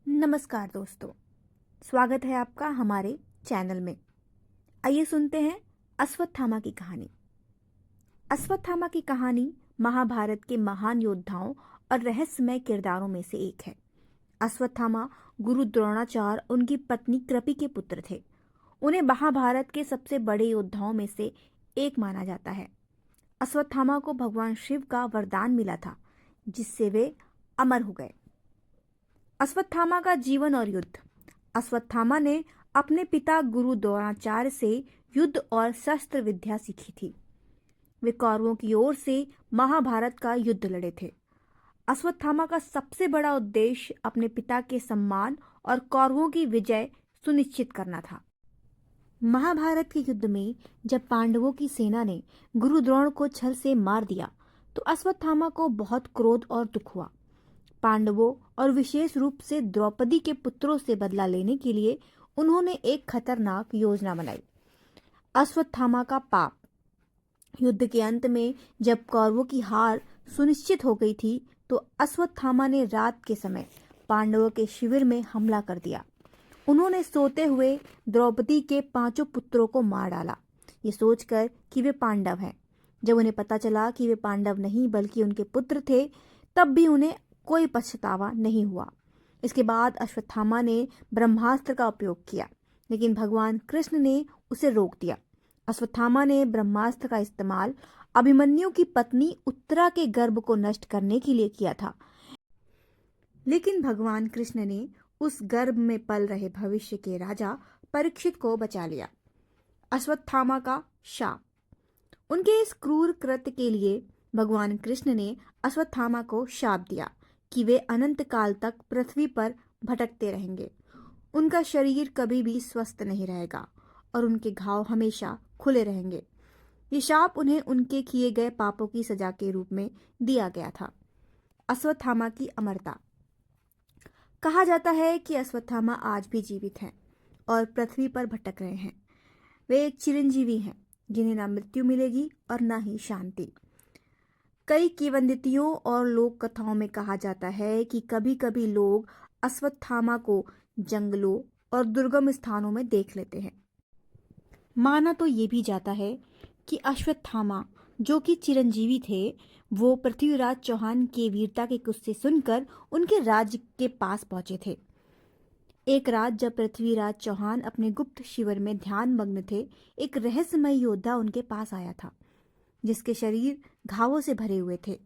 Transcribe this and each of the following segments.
नमस्कार दोस्तों, स्वागत है आपका हमारे चैनल में। आइए सुनते हैं अश्वत्थामा की कहानी। अश्वत्थामा की कहानी महाभारत के महान योद्धाओं और रहस्यमय किरदारों में से एक है। अश्वत्थामा गुरु द्रोणाचार्य उनकी पत्नी कृपि के पुत्र थे। उन्हें महाभारत के सबसे बड़े योद्धाओं में से एक माना जाता है। अश्वत्थामा को भगवान शिव का वरदान मिला था, जिससे वे अमर हो गए। अश्वत्थामा का जीवन और युद्ध। अश्वत्थामा ने अपने पिता गुरु द्रोणाचार्य से युद्ध और शस्त्र विद्या सीखी थी। वे कौरवों की ओर से महाभारत का युद्ध लड़े थे। अश्वत्थामा का सबसे बड़ा उद्देश्य अपने पिता के सम्मान और कौरवों की विजय सुनिश्चित करना था। महाभारत के युद्ध में जब पांडवों की सेना ने गुरु द्रोण को छल से मार दिया तो अश्वत्थामा को बहुत क्रोध और दुख हुआ। पांडवों और विशेष रूप से द्रौपदी के पुत्रों से बदला लेने के लिए उन्होंने एक खतरनाक योजना बनाई। अश्वत्थामा का पाप। युद्ध के अंत में जब कौरवों की हार सुनिश्चित हो गई थी तो अश्वत्थामा ने रात के समय पांडवों के शिविर में हमला कर दिया। उन्होंने सोते हुए द्रौपदी के 5 पुत्रों को मार डाला, ये सोचकर कि वे पांडव हैं। जब उन्हें पता चला कि वे पांडव नहीं बल्कि उनके पुत्र थे, तब भी उन्हें कोई पछतावा नहीं हुआ। इसके बाद अश्वत्थामा ने ब्रह्मास्त्र का उपयोग किया, लेकिन भगवान कृष्ण ने उसे रोक दिया। अश्वत्थामा ने ब्रह्मास्त्र का इस्तेमाल अभिमन्यु की पत्नी उत्तरा के गर्भ को नष्ट करने के लिए किया था, लेकिन भगवान कृष्ण ने उस गर्भ में पल रहे भविष्य के राजा परीक्षित को बचा लिया। अश्वत्थामा का शाप। उनके इस क्रूर कृत्य के लिए भगवान कृष्ण ने अश्वत्थामा को शाप दिया कि वे अनंत काल तक पृथ्वी पर भटकते रहेंगे। उनका शरीर कभी भी स्वस्थ नहीं रहेगा और उनके घाव हमेशा खुले रहेंगे। ये शाप उन्हें उनके किए गए पापों की सजा के रूप में दिया गया था। अश्वत्थामा की अमरता। कहा जाता है कि अश्वत्थामा आज भी जीवित हैं और पृथ्वी पर भटक रहे हैं। वे एक चिरंजीवी हैं जिन्हें ना मृत्यु मिलेगी और ना ही शांति। कई किंवदंतियों और लोक कथाओं में कहा जाता है कि कभी कभी लोग अश्वत्थामा को जंगलों और दुर्गम स्थानों में देख लेते हैं। माना तो ये भी जाता है कि अश्वत्थामा, जो कि चिरंजीवी थे, वो पृथ्वीराज चौहान के वीरता के किस्से सुनकर उनके राज्य के पास पहुंचे थे। एक रात जब पृथ्वीराज चौहान अपने गुप्त शिविर में ध्यान मग्न थे, एक रहस्यमय योद्धा उनके पास आया था, जिसके शरीर घावों से भरे हुए थे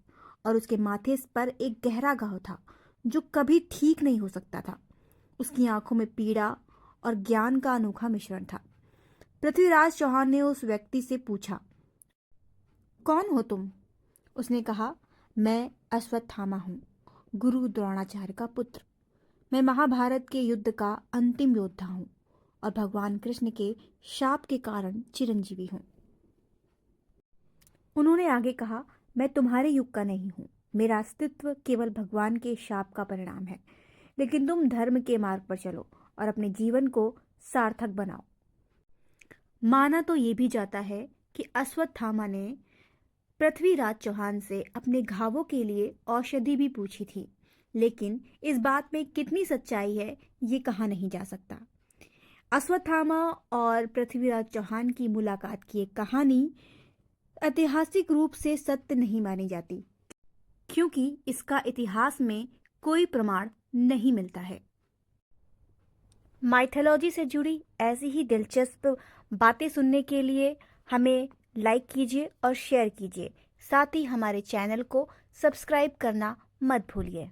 और उसके माथे पर एक गहरा घाव था जो कभी ठीक नहीं हो सकता था। उसकी आंखों में पीड़ा और ज्ञान का अनोखा मिश्रण था। पृथ्वीराज चौहान ने उस व्यक्ति से पूछा, कौन हो तुम? उसने कहा, मैं अश्वत्थामा हूँ, गुरु द्रोणाचार्य का पुत्र। मैं महाभारत के युद्ध का अंतिम योद्धा हूँ और भगवान कृष्ण के शाप के कारण चिरंजीवी हूँ। उन्होंने आगे कहा, मैं तुम्हारे युग का नहीं हूँ। मेरा अस्तित्व केवल भगवान के शाप का परिणाम है, लेकिन तुम धर्म के मार्ग पर चलो और अपने जीवन को सार्थक बनाओ। माना तो ये भी जाता है कि अश्वत्थामा ने पृथ्वीराज चौहान से अपने घावों के लिए औषधि भी पूछी थी, लेकिन इस बात में कितनी सच्चाई है ये कहा नहीं जा सकता। अश्वत्थामा और पृथ्वीराज चौहान की मुलाकात की एक कहानी ऐतिहासिक रूप से सत्य नहीं मानी जाती, क्योंकि इसका इतिहास में कोई प्रमाण नहीं मिलता है। माइथोलॉजी से जुड़ी ऐसी ही दिलचस्प बातें सुनने के लिए हमें लाइक कीजिए और शेयर कीजिए। साथ ही हमारे चैनल को सब्सक्राइब करना मत भूलिए।